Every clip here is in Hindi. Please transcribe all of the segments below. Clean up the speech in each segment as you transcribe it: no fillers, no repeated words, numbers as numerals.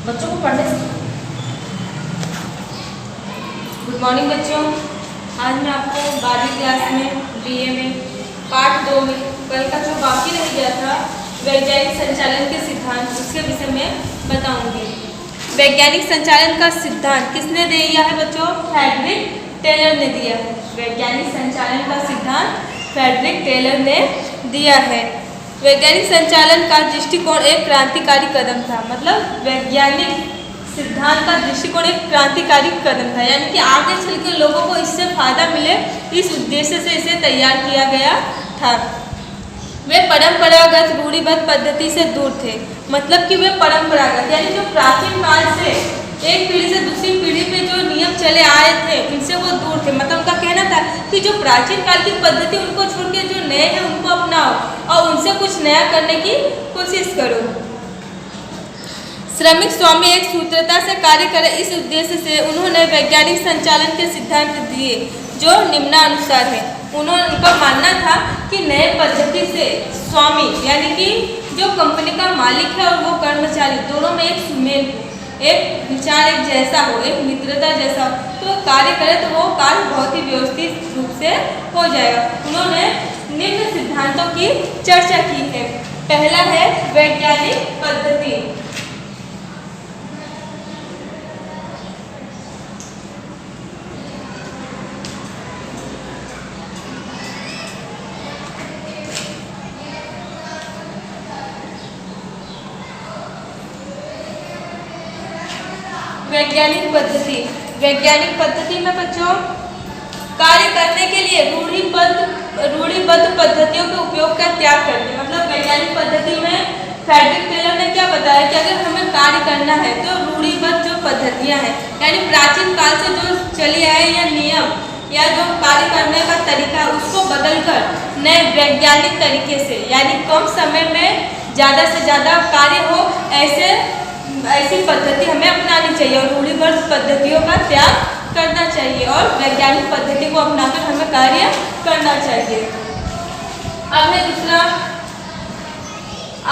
बच्चों को पढ़ने से। गुड मॉर्निंग बच्चों, आज मैं आपको 12वीं क्लास में बीए में पार्ट 2 में कल का जो बाकी रह गया था वैज्ञानिक संचालन के सिद्धांत, उसके विषय में बताऊंगी। वैज्ञानिक संचालन का सिद्धांत किसने दिया है बच्चों? फ्रेडरिक टेलर ने दिया है। वैज्ञानिक संचालन का सिद्धांत फ्रेडरिक टेलर ने दिया है। वैज्ञानिक संचालन का दृष्टिकोण एक क्रांतिकारी कदम था। मतलब वैज्ञानिक सिद्धांत का दृष्टिकोण एक क्रांतिकारी कदम था, यानी कि आगे चल के लोगों को इससे फायदा मिले, इस उद्देश्य से इसे तैयार किया गया था। वे परंपरागत रूढ़िबद्ध पद्धति से दूर थे। मतलब कि वे परंपरागत यानी जो प्राचीन काल से एक पीढ़ी से दूसरी पीढ़ी पे जो नियम चले आए थे उनसे वो दूर थे। मतलब उनका कहना था कि जो प्राचीन काल की पद्धति उनको छोड़ के जो नए हैं उनको अपनाओ और उनसे कुछ नया करने की कोशिश करो। श्रमिक स्वामी एक सूत्रता से कार्य करे, इस उद्देश्य से उन्होंने वैज्ञानिक संचालन के सिद्धांत दिए जो निम्नानुसार है। उनका मानना था कि नए पद्धति से स्वामी यानी कि जो कंपनी का मालिक है और वो कर्मचारी दोनों में एक सुमेल हो, एक विचार एक जैसा हो, एक मित्रता जैसा हो, तो कार्य करे तो वो कार्य बहुत ही व्यवस्थित रूप से हो जाएगा। उन्होंने निम्न सिद्धांतों की चर्चा की है। पहला है वैज्ञानिक पद्धति। वैज्ञानिक पद्धति में बच्चों कार्य करने के लिए रूढ़िबद्ध पद्धतियों के उपयोग का त्याग करते। मतलब वैज्ञानिक पद्धति में फ्रेडरिक टेलर ने क्या बताया कि अगर हमें कार्य करना है तो रूढ़िबद्ध जो पद्धतियां हैं यानी प्राचीन काल से जो चली आए या नियम या जो कार्य करने का तरीका उसको बदलकर नए वैज्ञानिक तरीके से यानी कम समय में ज़्यादा से ज़्यादा कार्य हो, ऐसी पद्धति हमें अपनानी चाहिए और रूढ़िबद्ध पद्धतियों का त्याग करना चाहिए और वैज्ञानिक पद्धति को अपनाकर हमें कार्य करना चाहिए। अब है दूसरा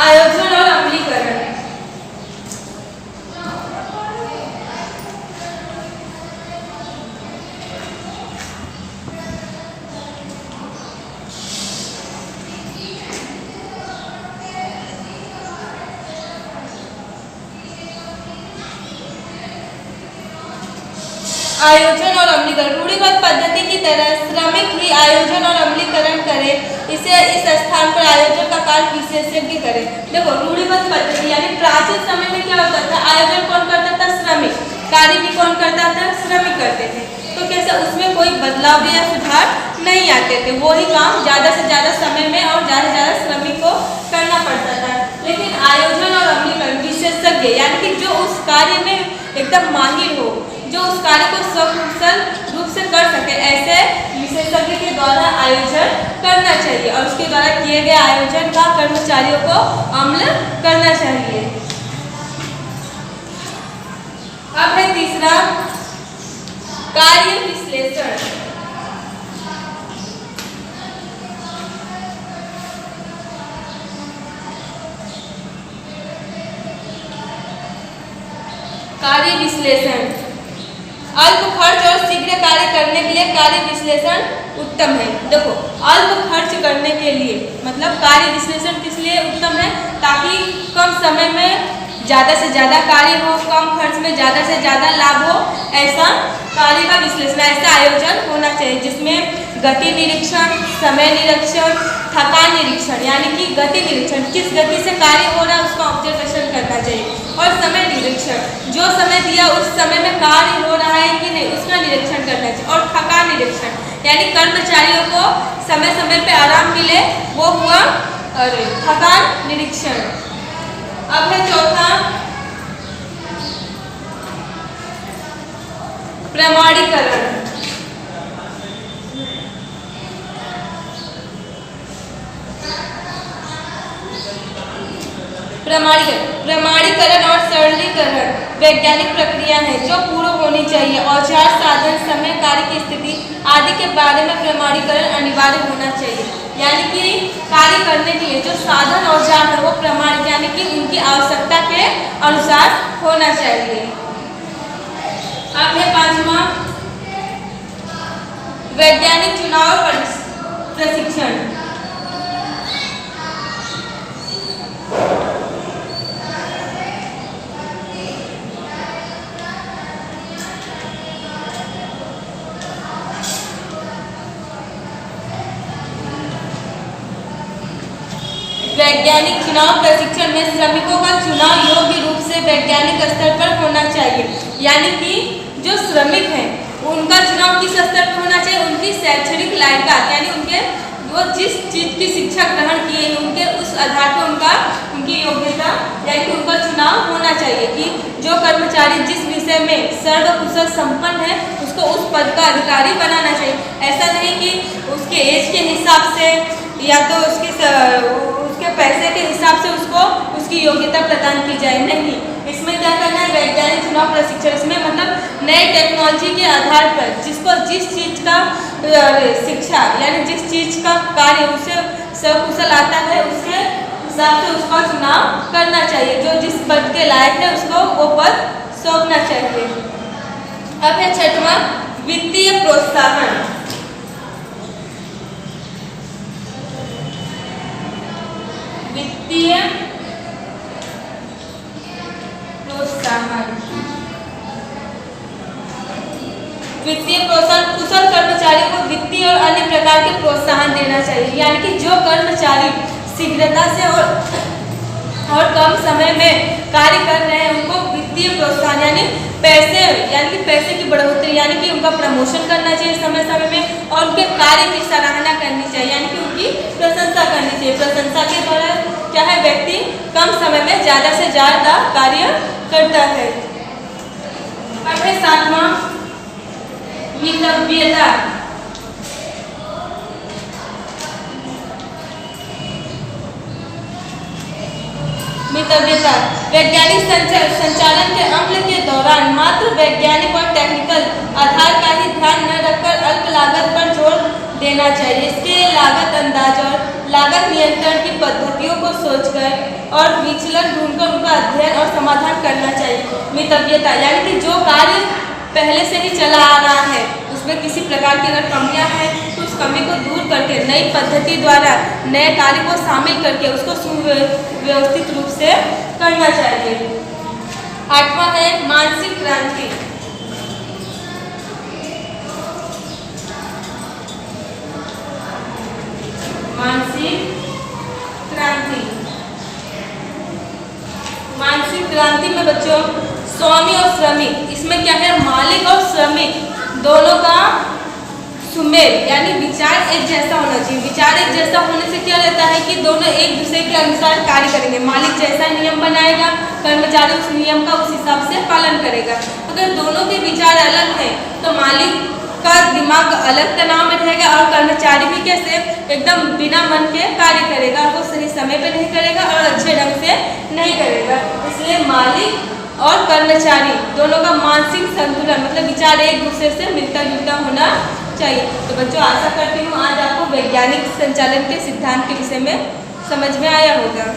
आयोजन और अमलीकरण। आयोजन और अमलीकरण रूढ़िबद्ध पद्धति की तरह श्रमिक ही आयोजन और अमलीकरण करे, इसे इस स्थान पर आयोजन का कार्य विशेषज्ञ करे। देखो रूढ़िबद्ध पद्धति यानी प्राचीन समय में क्या होता था, आयोजन कौन करता था? श्रमिक। कार्य भी कौन करता था? श्रमिक करते थे। तो कैसे उसमें कोई बदलाव या सुधार नहीं आते थे, वो ही काम ज़्यादा से ज़्यादा समय में और ज़्यादा से ज़्यादा श्रमिक को करना पड़ता था। लेकिन आयोजन और अमलीकरण विशेषज्ञ यानी कि जो उस कार्य में एकदम माहिर हो, जो उस कार्य को सकुशल रूप से कर सके, ऐसे विशेषज्ञ के द्वारा आयोजन करना चाहिए और उसके द्वारा किए गए आयोजन का कर्मचारियों को अमल करना चाहिए। अब है तीसरा कार्य विश्लेषण। कार्य विश्लेषण अल्प खर्च और शीघ्र कार्य करने के लिए कार्य विश्लेषण उत्तम है। देखो अल्प खर्च करने के लिए मतलब कार्य विश्लेषण किस लिए उत्तम है? ताकि कम समय में ज़्यादा से ज़्यादा कार्य हो, कम खर्च में ज़्यादा से ज़्यादा लाभ हो, ऐसा कार्य का विश्लेषण, ऐसा आयोजन होना चाहिए जिसमें गति निरीक्षण, समय निरीक्षण, थकान निरीक्षण यानी कि गति निरीक्षण, किस गति से कार्य हो रहा है उसका ऑब्जर्वेशन करना चाहिए और समय निरीक्षण, जो समय दिया उस समय में कार्य हो रहा है कि नहीं उसका निरीक्षण करना चाहिए और थकान निरीक्षण यानी कर्मचारियों को समय समय पे आराम मिले, वो हुआ थकान निरीक्षण। अब है चौथा प्रमाणीकरण। प्रमाणीकरण और सरलीकरण वैज्ञानिक प्रक्रिया है जो पूर्ण होनी चाहिए। औजार, साधन, समय, कार्य की स्थिति आदि के बारे में प्रमाणीकरण अनिवार्य होना चाहिए। यानी कि कार्य करने के लिए जो साधन औजार है वो प्रमाणित यानी कि उनकी आवश्यकता के अनुसार होना चाहिए। अब है पांचवा, वैज्ञानिक चुनाव और प्रशिक्षण। वैज्ञानिक चुनाव प्रशिक्षण में श्रमिकों का चुनाव योग्य रूप से वैज्ञानिक स्तर पर होना चाहिए। यानी कि जो श्रमिक हैं उनका चुनाव किस स्तर पर होना चाहिए, उनकी शैक्षणिक लायकात यानी उनके वो जिस चीज की शिक्षा ग्रहण किए हैं उनके उस आधार पर उनकी योग्यता यानी कि उनका चुनाव होना चाहिए कि जो कर्मचारी जिस विषय में सर्वकुशल संपन्न है उसको उस पद का अधिकारी बनाना चाहिए। ऐसा नहीं कि उसके एज के हिसाब से या तो उसके पैसे के हिसाब से उसको उसकी योग्यता प्रदान की जाए, नहीं। इसमें क्या करना है, वैज्ञानिक चुनाव प्रशिक्षण। इसमें मतलब नए टेक्नोलॉजी के आधार पर जिसको जिस चीज़ का शिक्षा यानी जिस चीज़ का कार्य उसे सकुशल आता है उसके हिसाब से उसका चुनाव करना चाहिए। जो जिस पद के लायक है उसको वो पद सौंपना चाहिए। अब है छठवां, वित्तीय प्रोत्साहन। वित्तीय प्रोत्साहन। वित्तीय प्रोत्साहन कुशल कर्मचारी को वित्तीय और अन्य प्रकार के प्रोत्साहन देना चाहिए। यानी कि जो कर्मचारी शीघ्रता से और कम समय में कार्य कर रहे हैं उनको वित्तीय प्रोत्साहन यानी कि पैसे की बढ़ोतरी यानी कि उनका प्रमोशन करना चाहिए समय समय में और उनके कार्य की सराहना करनी चाहिए यानी कि उनकी प्रशंसा करनी चाहिए। प्रशंसा के द्वारा क्या है, व्यक्ति कम समय में ज़्यादा से ज़्यादा कार्य करता है। अब है सातवां, मितव्ययता। मितव्ययता वैज्ञानिक संचालन के अमल के दौरान मात्र वैज्ञानिक और टेक्निकल आधार का ही ध्यान न रखकर अल्प लागत पर जोर देना चाहिए। इसके लागत अंदाज और लागत नियंत्रण की पद्धतियों को सोचकर और विचलन ढूंढकर उनका अध्ययन और समाधान करना चाहिए। मितव्ययता यानी कि जो कार्य पहले से ही चला आ रहा है उसमें किसी प्रकार की अगर कमियां हैं तो उस कमी को दूर करके नई पद्धति द्वारा नए कार्य को शामिल करके उसको सुव्यवस्थित रूप से करना चाहिए। आठवां है मानसिक क्रांति। मानसिक क्रांति। मानसिक क्रांति में बच्चों स्वामी और श्रमिक, इसमें क्या है, मालिक और श्रमिक दोनों का सुमेल यानी विचार एक जैसा होना चाहिए। विचार एक जैसा होने से क्या रहता है कि दोनों एक दूसरे के अनुसार कार्य करेंगे। मालिक जैसा नियम बनाएगा, कर्मचारी उस नियम का उस हिसाब से पालन करेगा। अगर दोनों के विचार अलग हैं तो मालिक का दिमाग अलग तनाव में रहेगा और कर्मचारी भी कैसे एकदम बिना मन के कार्य करेगा, वो सही समय पे नहीं करेगा और अच्छे ढंग से नहीं करेगा। इसलिए मालिक और कर्मचारी दोनों का मानसिक संतुलन मतलब विचार एक दूसरे से मिलता जुलता होना चाहिए। तो बच्चों आशा करती हूँ आज आपको वैज्ञानिक संचालन के सिद्धांत के विषय में समझ में आया होगा।